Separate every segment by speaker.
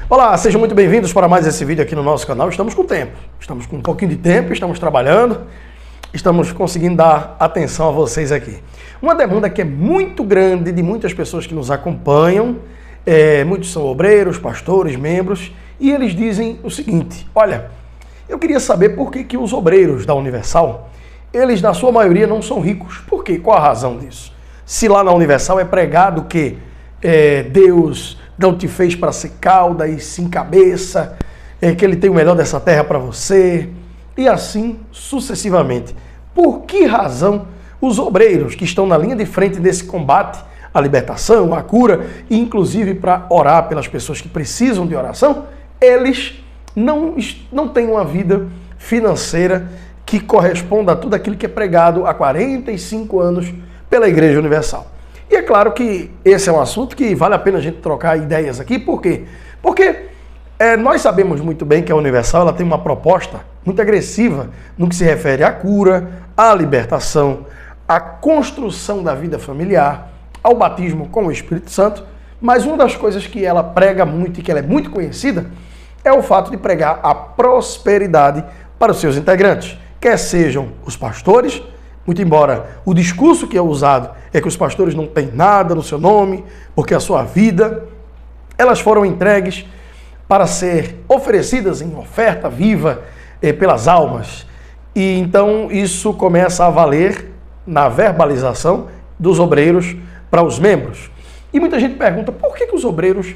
Speaker 1: Olá, sejam muito bem-vindos para mais esse vídeo aqui no nosso canal. Estamos com tempo, estamos com um pouquinho de tempo, estamos trabalhando, estamos conseguindo dar atenção a vocês aqui. Uma demanda que é muito grande de muitas pessoas que nos acompanham, muitos são obreiros, pastores, membros, e eles dizem o seguinte: olha, eu queria saber por que os obreiros da Universal, eles na sua maioria não são ricos. Por quê? Qual a razão disso? Se lá na Universal é pregado que Deus não te fez para ser cauda e sim cabeça, que Ele tem o melhor dessa terra para você, e assim sucessivamente. Por que razão os obreiros que estão na linha de frente desse combate à libertação, à cura, e inclusive para orar pelas pessoas que precisam de oração, eles não têm uma vida financeira que corresponda a tudo aquilo que é pregado há 45 anos pela Igreja Universal? E é claro que esse é um assunto que vale a pena a gente trocar ideias aqui. Por quê? Porque nós sabemos muito bem que a Universal ela tem uma proposta muito agressiva no que se refere à cura, à libertação, à construção da vida familiar, ao batismo com o Espírito Santo. Mas uma das coisas que ela prega muito e que ela é muito conhecida é o fato de pregar a prosperidade para os seus integrantes, quer sejam os pastores. Muito embora o discurso que é usado é que os pastores não têm nada no seu nome, porque a sua vida, elas foram entregues para ser oferecidas em oferta viva pelas almas. E então isso começa a valer na verbalização dos obreiros para os membros. E muita gente pergunta, por que os obreiros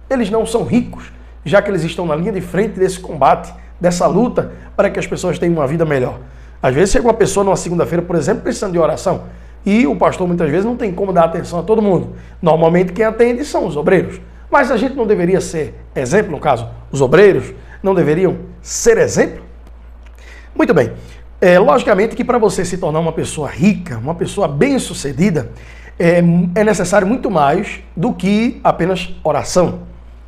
Speaker 1: eles não são ricos, já que eles estão na linha de frente desse combate, dessa luta, para que as pessoas tenham uma vida melhor? Às vezes chega uma pessoa numa segunda-feira, por exemplo, precisando de oração, e o pastor muitas vezes não tem como dar atenção a todo mundo. Normalmente quem atende são os obreiros. Mas a gente não deveria ser exemplo, no caso, os obreiros não deveriam ser exemplo? Muito bem. Logicamente que para você se tornar uma pessoa rica, uma pessoa bem-sucedida, é necessário muito mais do que apenas oração.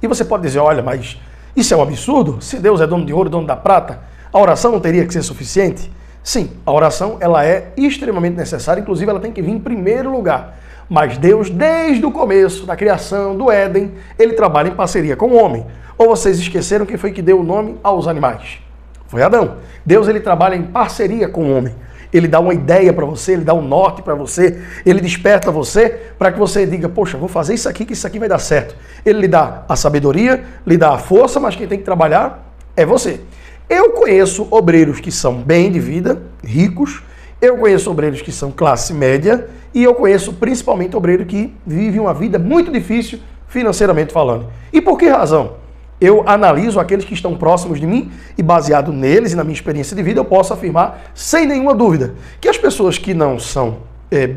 Speaker 1: E você pode dizer, olha, mas isso é um absurdo? Se Deus é dono de ouro, dono da prata, a oração não teria que ser suficiente? Sim, a oração ela é extremamente necessária, inclusive ela tem que vir em primeiro lugar. Mas Deus, desde o começo da criação do Éden, Ele trabalha em parceria com o homem. Ou vocês esqueceram quem foi que deu o nome aos animais? Foi Adão. Deus ele trabalha em parceria com o homem. Ele dá uma ideia para você, Ele dá um norte para você, Ele desperta você para que você diga, poxa, vou fazer isso aqui, que isso aqui vai dar certo. Ele lhe dá a sabedoria, lhe dá a força, mas quem tem que trabalhar é você. Eu conheço obreiros que são bem de vida, ricos, eu conheço obreiros que são classe média e eu conheço principalmente obreiro que vive uma vida muito difícil financeiramente falando. E por que razão? Eu analiso aqueles que estão próximos de mim e baseado neles e na minha experiência de vida eu posso afirmar sem nenhuma dúvida que as pessoas que não são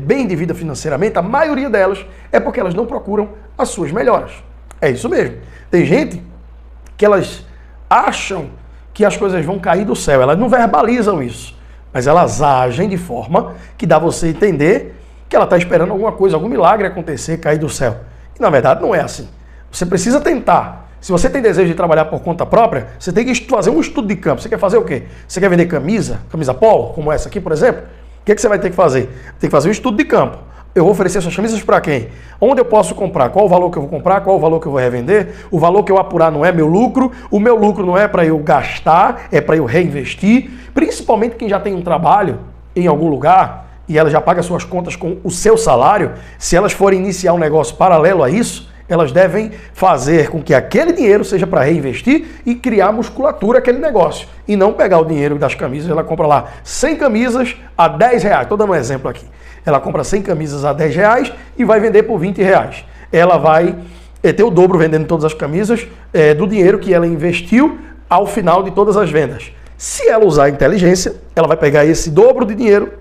Speaker 1: bem de vida financeiramente, a maioria delas é porque elas não procuram as suas melhoras. É isso mesmo. Tem gente que elas acham que as coisas vão cair do céu. Elas não verbalizam isso, mas elas agem de forma que dá você entender que ela está esperando alguma coisa, algum milagre acontecer, cair do céu. E na verdade não é assim. Você precisa tentar. Se você tem desejo de trabalhar por conta própria, você tem que fazer um estudo de campo. Você quer fazer o quê? Você quer vender camisa polo, como essa aqui, por exemplo? O que você vai ter que fazer? Tem que fazer um estudo de campo. Eu vou oferecer essas camisas para quem? Onde eu posso comprar? Qual o valor que eu vou comprar? Qual o valor que eu vou revender? O valor que eu apurar não é meu lucro. O meu lucro não é para eu gastar, é para eu reinvestir. Principalmente quem já tem um trabalho em algum lugar e ela já paga suas contas com o seu salário. Se elas forem iniciar um negócio paralelo a isso, elas devem fazer com que aquele dinheiro seja para reinvestir e criar musculatura aquele negócio. E não pegar o dinheiro das camisas, ela compra lá 100 camisas a R$10. Estou dando um exemplo aqui. Ela compra 100 camisas a R$10 e vai vender por R$20. Ela vai ter o dobro vendendo todas as camisas do dinheiro que ela investiu ao final de todas as vendas. Se ela usar a inteligência, ela vai pegar esse dobro de dinheiro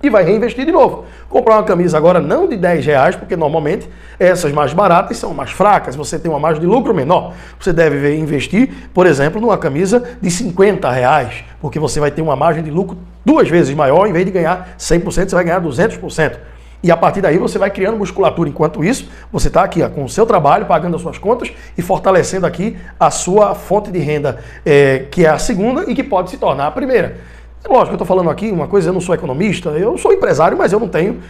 Speaker 1: e vai reinvestir de novo. Comprar uma camisa agora não de R$10, porque normalmente essas mais baratas são mais fracas, você tem uma margem de lucro menor. Você deve investir, por exemplo, numa camisa de R$50, porque você vai ter uma margem de lucro 2 vezes maior, em vez de ganhar 100%, você vai ganhar 200%. E a partir daí você vai criando musculatura. Enquanto isso, você está aqui com o seu trabalho, pagando as suas contas e fortalecendo aqui a sua fonte de renda, que é a segunda e que pode se tornar a primeira. Lógico, eu estou falando aqui uma coisa, eu não sou economista, eu sou empresário, mas eu não tenho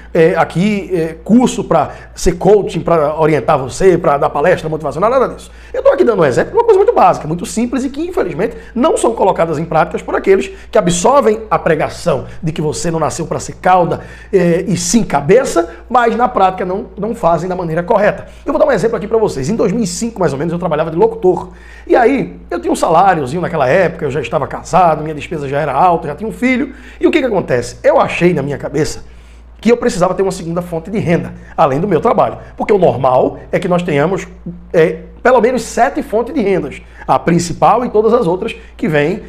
Speaker 1: curso para ser coaching, para orientar você, para dar palestra motivacional, nada disso. Eu estou aqui dando um exemplo de uma coisa muito básica, muito simples e que, infelizmente, não são colocadas em práticas por aqueles que absorvem a pregação de que você não nasceu para ser cauda e sim cabeça, mas na prática não fazem da maneira correta. Eu vou dar um exemplo aqui para vocês. Em 2005, mais ou menos, eu trabalhava de locutor. E aí, eu tinha um saláriozinho naquela época, eu já estava casado, minha despesa já era alta, já tinha um filho. E o que acontece? Eu achei na minha cabeça que eu precisava ter uma segunda fonte de renda, além do meu trabalho. Porque o normal é que nós tenhamos pelo menos 7 fontes de rendas. A principal e todas as outras que vêm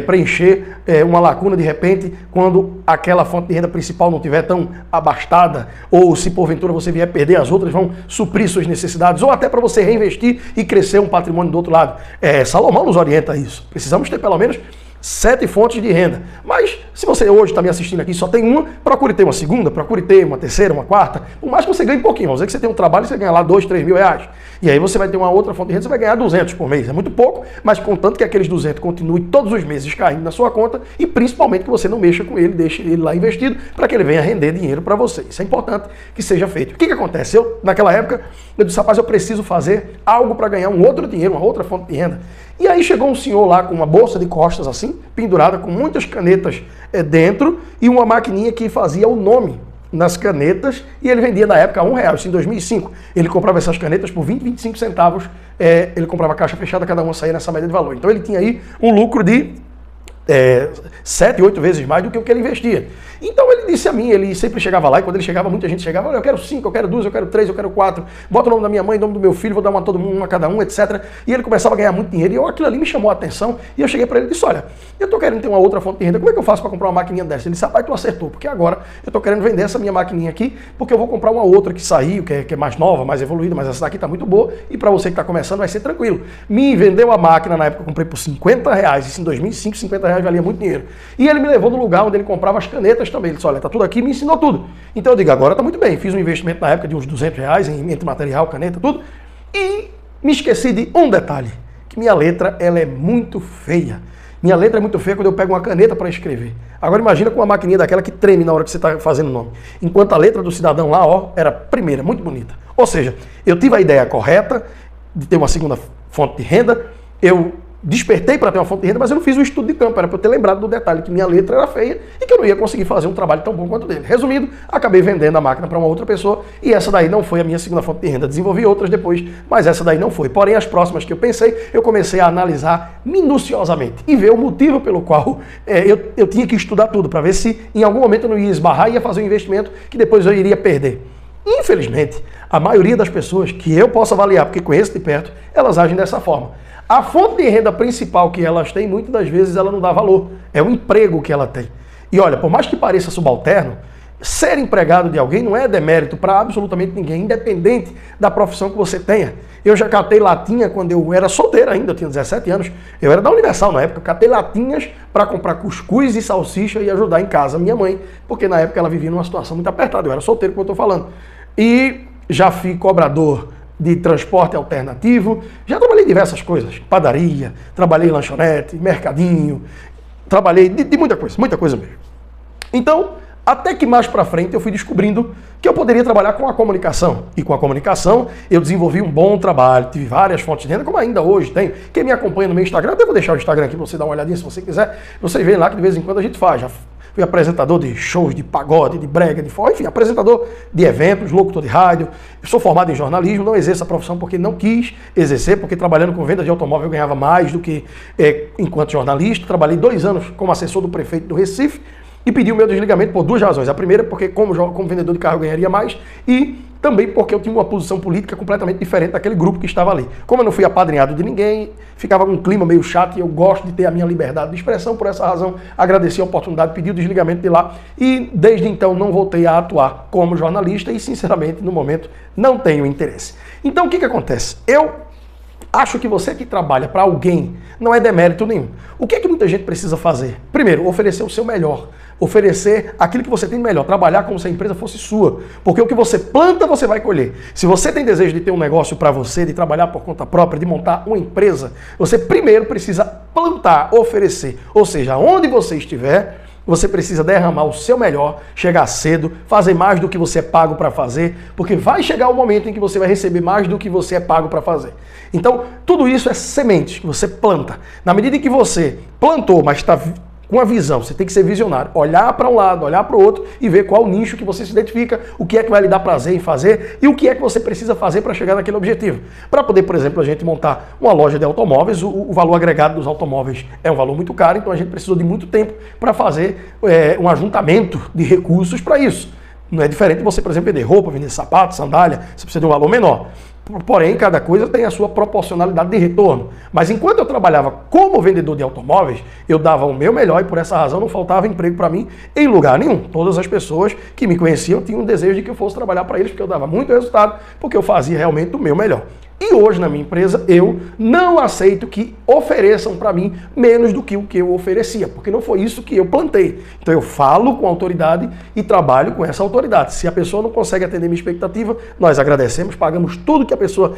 Speaker 1: preencher uma lacuna de repente quando aquela fonte de renda principal não estiver tão abastada, ou se porventura você vier perder, as outras vão suprir suas necessidades, ou até para você reinvestir e crescer um patrimônio do outro lado. Salomão nos orienta a isso. Precisamos ter pelo menos 7 fontes de renda. Mas se você hoje está me assistindo aqui e só tem uma, procure ter uma segunda, procure ter uma terceira, uma quarta. Por mais que você ganhe pouquinho, vamos dizer que você tem um trabalho e você ganha lá 2, 3 mil reais. E aí você vai ter uma outra fonte de renda, você vai ganhar 200 por mês. É muito pouco, mas contanto que aqueles 200 continuem todos os meses caindo na sua conta e principalmente que você não mexa com ele, deixe ele lá investido para que ele venha render dinheiro para você. Isso é importante que seja feito. O que acontece? Eu, naquela época, eu disse, rapaz, eu preciso fazer algo para ganhar um outro dinheiro, uma outra fonte de renda. E aí chegou um senhor lá com uma bolsa de costas assim, pendurada com muitas canetas dentro e uma maquininha que fazia o nome nas canetas e ele vendia na época a R$1, isso em 2005. Ele comprava essas canetas por 20, 25 centavos, ele comprava a caixa fechada, cada uma saía nessa média de valor. Então ele tinha aí um lucro de 7, 8 vezes mais do que o que ele investia. Então ele disse a mim, ele sempre chegava lá e quando ele chegava, muita gente chegava, olha, eu quero 5, eu quero 2, eu quero 3, eu quero 4, bota o nome da minha mãe, o nome do meu filho, vou dar uma a todo mundo, uma a cada um, etc. E ele começava a ganhar muito dinheiro e aquilo ali me chamou a atenção e eu cheguei para ele e disse, olha, eu tô querendo ter uma outra fonte de renda, como é que eu faço para comprar uma maquininha dessa? Ele disse, rapaz, tu acertou, porque agora eu tô querendo vender essa minha maquininha aqui, porque eu vou comprar uma outra que saiu, que é mais nova, mais evoluída, mas essa daqui tá muito boa e para você que tá começando vai ser tranquilo. Me vendeu a máquina, na época eu comprei por R$50, isso em 2005, R$50 valia muito dinheiro. E ele me levou no lugar onde ele comprava as canetas também, ele disse, olha, tá tudo aqui, me ensinou tudo. Então eu digo, agora tá muito bem, fiz um investimento na época de uns R$200 entre material, caneta, tudo, e me esqueci de um detalhe, que minha letra, ela é muito feia. Minha letra é muito feia quando eu pego uma caneta para escrever. Agora imagina com uma maquininha daquela que treme na hora que você está fazendo o nome. Enquanto a letra do cidadão lá, ó, era primeira, muito bonita. Ou seja, eu tive a ideia correta de ter uma segunda fonte de renda, eu despertei para ter uma fonte de renda, mas eu não fiz o estudo de campo, era para eu ter lembrado do detalhe que minha letra era feia e que eu não ia conseguir fazer um trabalho tão bom quanto dele. Resumindo, acabei vendendo a máquina para uma outra pessoa e essa daí não foi a minha segunda fonte de renda. Desenvolvi outras depois, mas essa daí não foi. Porém, as próximas que eu pensei, eu comecei a analisar minuciosamente e ver o motivo pelo qual eu tinha que estudar tudo, para ver se em algum momento eu não ia esbarrar e ia fazer um investimento que depois eu iria perder. Infelizmente, a maioria das pessoas que eu posso avaliar, porque conheço de perto, elas agem dessa forma. A fonte de renda principal que elas têm, muitas das vezes ela não dá valor. É o emprego que ela tem. E olha, por mais que pareça subalterno, ser empregado de alguém não é demérito para absolutamente ninguém, independente da profissão que você tenha. Eu já catei latinha quando eu era solteiro ainda, eu tinha 17 anos. Eu era da Universal na época, eu catei latinhas para comprar cuscuz e salsicha e ajudar em casa a minha mãe, porque na época ela vivia numa situação muito apertada. Eu era solteiro, como eu estou falando. E já fui cobrador de transporte alternativo, já trabalhei diversas coisas, padaria, trabalhei em lanchonete, mercadinho, trabalhei de muita coisa mesmo. Então, até que mais para frente eu fui descobrindo que eu poderia trabalhar com a comunicação. E com a comunicação eu desenvolvi um bom trabalho, tive várias fontes de renda, como ainda hoje tenho. Quem me acompanha no meu Instagram, até vou deixar o Instagram aqui para você dar uma olhadinha se você quiser. Vocês veem lá que de vez em quando a gente faz. Já fui apresentador de shows de pagode, de brega, de forró, enfim, apresentador de eventos, locutor de rádio. Eu sou formado em jornalismo, não exerço a profissão porque não quis exercer, porque trabalhando com venda de automóvel eu ganhava mais do que enquanto jornalista. Trabalhei 2 anos como assessor do prefeito do Recife e pedi o meu desligamento por 2 razões. A primeira, porque como vendedor de carro eu ganharia mais e também porque eu tinha uma posição política completamente diferente daquele grupo que estava ali. Como eu não fui apadrinhado de ninguém, ficava um clima meio chato e eu gosto de ter a minha liberdade de expressão, por essa razão agradeci a oportunidade, pedi o desligamento de lá e desde então não voltei a atuar como jornalista e sinceramente no momento não tenho interesse. Então o que acontece? Eu acho que você que trabalha para alguém não é demérito nenhum. O que é que muita gente precisa fazer? Primeiro, oferecer o seu melhor. Oferecer aquilo que você tem de melhor. Trabalhar como se a empresa fosse sua. Porque o que você planta, você vai colher. Se você tem desejo de ter um negócio para você, de trabalhar por conta própria, de montar uma empresa, você primeiro precisa plantar, oferecer. Ou seja, onde você estiver, você precisa derramar o seu melhor, chegar cedo, fazer mais do que você é pago para fazer, porque vai chegar o momento em que você vai receber mais do que você é pago para fazer. Então, tudo isso é semente que você planta. Na medida em que você plantou, mas está com a visão, você tem que ser visionário, olhar para um lado, olhar para o outro e ver qual nicho que você se identifica, o que é que vai lhe dar prazer em fazer e o que é que você precisa fazer para chegar naquele objetivo. Para poder, por exemplo, a gente montar uma loja de automóveis, o valor agregado dos automóveis é um valor muito caro, então a gente precisou de muito tempo para fazer um ajuntamento de recursos para isso. Não é diferente de você, por exemplo, vender roupa, vender sapato, sandália, você precisa de um valor menor. Porém, cada coisa tem a sua proporcionalidade de retorno. Mas enquanto eu trabalhava como vendedor de automóveis, eu dava o meu melhor e por essa razão não faltava emprego para mim em lugar nenhum. Todas as pessoas que me conheciam tinham um desejo de que eu fosse trabalhar para eles, porque eu dava muito resultado, porque eu fazia realmente o meu melhor. E hoje na minha empresa eu não aceito que ofereçam para mim menos do que o que eu oferecia, porque não foi isso que eu plantei. Então eu falo com autoridade e trabalho com essa autoridade. Se a pessoa não consegue atender minha expectativa, nós agradecemos, pagamos tudo que a pessoa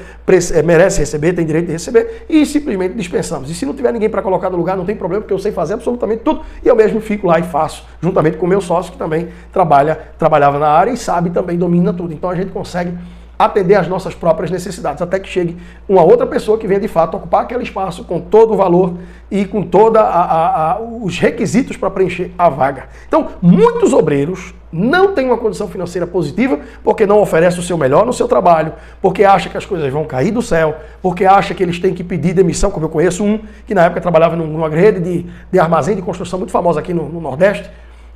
Speaker 1: merece receber, tem direito de receber e simplesmente dispensamos. E se não tiver ninguém para colocar no lugar, não tem problema, porque eu sei fazer absolutamente tudo e eu mesmo fico lá e faço, juntamente com o meu sócio que também trabalhava na área e sabe, também domina tudo. Então a gente consegue atender às nossas próprias necessidades, até que chegue uma outra pessoa que venha de fato ocupar aquele espaço com todo o valor e com todos os requisitos para preencher a vaga. Então, muitos obreiros não têm uma condição financeira positiva porque não oferecem o seu melhor no seu trabalho, porque acha que as coisas vão cair do céu, porque acha que eles têm que pedir demissão, como eu conheço um, que na época trabalhava numa rede de armazém de construção muito famosa aqui no Nordeste.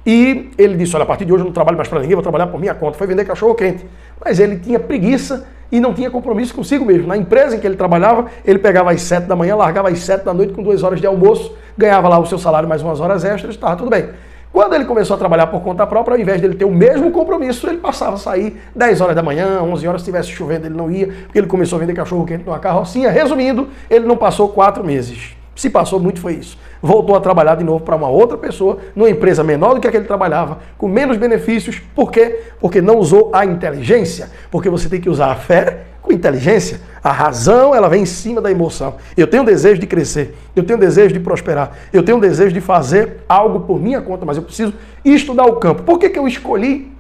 Speaker 1: E ele disse, olha, a partir de hoje eu não trabalho mais para ninguém, vou trabalhar por minha conta. Foi vender cachorro quente. Mas ele tinha preguiça e não tinha compromisso consigo mesmo. Na empresa em que ele trabalhava, ele pegava às 7 da manhã, largava às 7 da noite com 2 horas de almoço, ganhava lá o seu salário mais umas horas extras, estava tudo bem. Quando ele começou a trabalhar por conta própria, ao invés dele ter o mesmo compromisso, ele passava a sair 10 horas da manhã, 11 horas, se estivesse chovendo ele não ia, porque ele começou a vender cachorro quente numa carrocinha. Resumindo, ele não passou 4 meses. Se passou muito foi isso. Voltou a trabalhar de novo para uma outra pessoa, numa empresa menor do que a que ele trabalhava, com menos benefícios. Por quê? Porque não usou a inteligência. Porque você tem que usar a fé com inteligência. A razão, ela vem em cima da emoção. Eu tenho desejo de crescer, eu tenho desejo de prosperar, eu tenho desejo de fazer algo por minha conta, mas eu preciso estudar o campo. Por que eu escolhi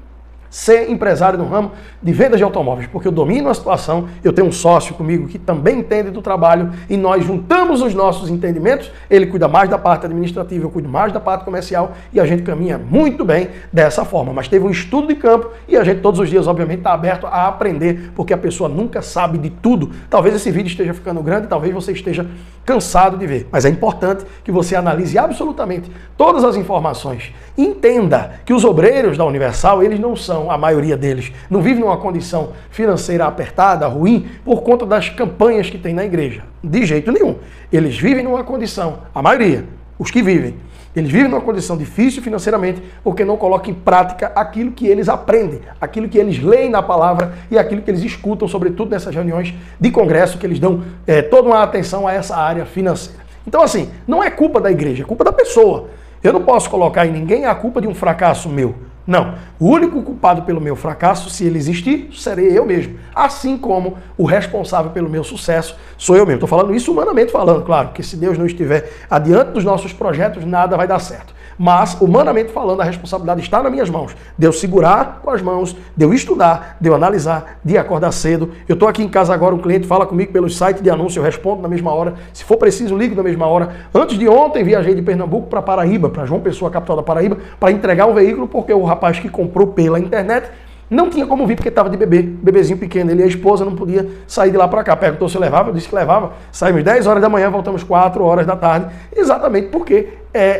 Speaker 1: ser empresário no ramo de vendas de automóveis? Porque eu domino a situação, eu tenho um sócio comigo que também entende do trabalho e nós juntamos os nossos entendimentos, ele cuida mais da parte administrativa, eu cuido mais da parte comercial e a gente caminha muito bem dessa forma. Mas teve um estudo de campo e a gente todos os dias, obviamente, está aberto a aprender, porque a pessoa nunca sabe de tudo. Talvez esse vídeo esteja ficando grande, talvez você esteja cansado de ver, mas é importante que você analise absolutamente todas as informações. Entenda que os obreiros da Universal, eles não são, a maioria deles, não vivem numa condição financeira apertada, ruim, por conta das campanhas que tem na igreja. De jeito nenhum. Eles vivem numa condição, a maioria, os que vivem, eles vivem numa condição difícil financeiramente porque não colocam em prática aquilo que eles aprendem, aquilo que eles leem na palavra e aquilo que eles escutam, sobretudo nessas reuniões de congresso, que eles dão toda uma atenção a essa área financeira. Então, assim, não é culpa da igreja, é culpa da pessoa. Eu não posso colocar em ninguém a culpa de um fracasso meu. Não. O único culpado pelo meu fracasso, se ele existir, serei eu mesmo. Assim como o responsável pelo meu sucesso sou eu mesmo. Estou falando isso humanamente falando, claro, porque se Deus não estiver adiante dos nossos projetos, nada vai dar certo. Mas, humanamente falando, a responsabilidade está nas minhas mãos. De eu segurar com as mãos, de eu estudar, de eu analisar, de acordar cedo. Eu estou aqui em casa agora, um cliente fala comigo pelos sites de anúncio, eu respondo na mesma hora. Se for preciso, ligo na mesma hora. Antes de ontem, viajei de Pernambuco para Paraíba, para João Pessoa, capital da Paraíba, para entregar um veículo, porque o rapaz que comprou pela internet não tinha como vir porque estava de bebezinho pequeno. Ele e a esposa não podia sair de lá para cá. Perguntou se eu levava, eu disse que levava. Saímos 10 horas da manhã, voltamos 4 horas da tarde. Exatamente porque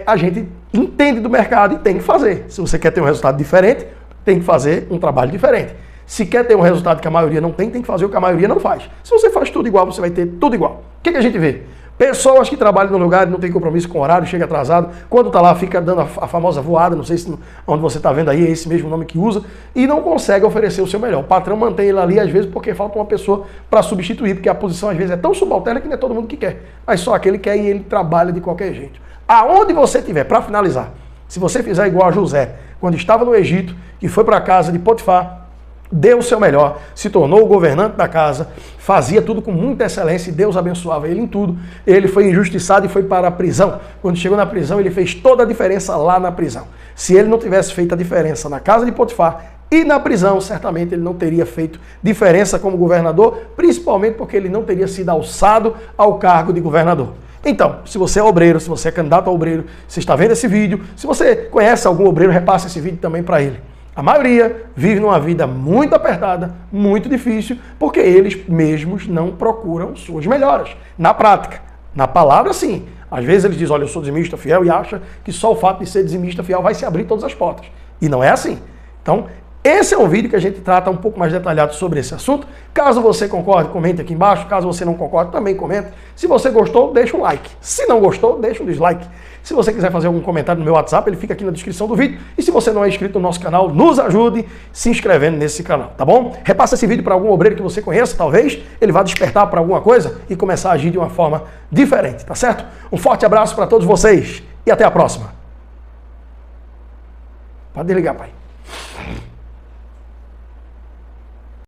Speaker 1: a gente entende do mercado e tem que fazer. Se você quer ter um resultado diferente, tem que fazer um trabalho diferente. Se quer ter um resultado que a maioria não tem, tem que fazer o que a maioria não faz. Se você faz tudo igual, você vai ter tudo igual. O que a gente vê? Pessoas que trabalham no lugar e não tem compromisso com o horário, chega atrasado, quando está lá fica dando a famosa voada, não sei se onde você está vendo aí, é esse mesmo nome que usa, e não consegue oferecer o seu melhor. O patrão mantém ele ali, às vezes, porque falta uma pessoa para substituir, porque a posição, às vezes, é tão subalterna que não é todo mundo que quer, mas só aquele quer e ele trabalha de qualquer jeito. Aonde você estiver, para finalizar, se você fizer igual a José, quando estava no Egito, que foi para a casa de Potifar, deu o seu melhor, se tornou o governante da casa, fazia tudo com muita excelência e Deus abençoava ele em tudo. Ele foi injustiçado e foi para a prisão. Quando chegou na prisão, ele fez toda a diferença lá na prisão. Se ele não tivesse feito a diferença na casa de Potifar e na prisão, certamente ele não teria feito diferença como governador, principalmente porque ele não teria sido alçado ao cargo de governador. Então, se você é obreiro, se você é candidato a obreiro, se está vendo esse vídeo, se você conhece algum obreiro, repasse esse vídeo também para ele. A maioria vive numa vida muito apertada, muito difícil, porque eles mesmos não procuram suas melhoras. Na prática, na palavra sim. Às vezes eles dizem, olha, eu sou dizimista fiel e acha que só o fato de ser dizimista fiel vai se abrir todas as portas. E não é assim. Então, esse é um vídeo que a gente trata um pouco mais detalhado sobre esse assunto. Caso você concorde, comente aqui embaixo. Caso você não concorde, também comente. Se você gostou, deixa um like. Se não gostou, deixa um dislike. Se você quiser fazer algum comentário no meu WhatsApp, ele fica aqui na descrição do vídeo. E se você não é inscrito no nosso canal, nos ajude se inscrevendo nesse canal, tá bom? Repassa esse vídeo para algum obreiro que você conheça, talvez ele vá despertar para alguma coisa e começar a agir de uma forma diferente, tá certo? Um forte abraço para todos vocês e até a próxima. Pode desligar, pai.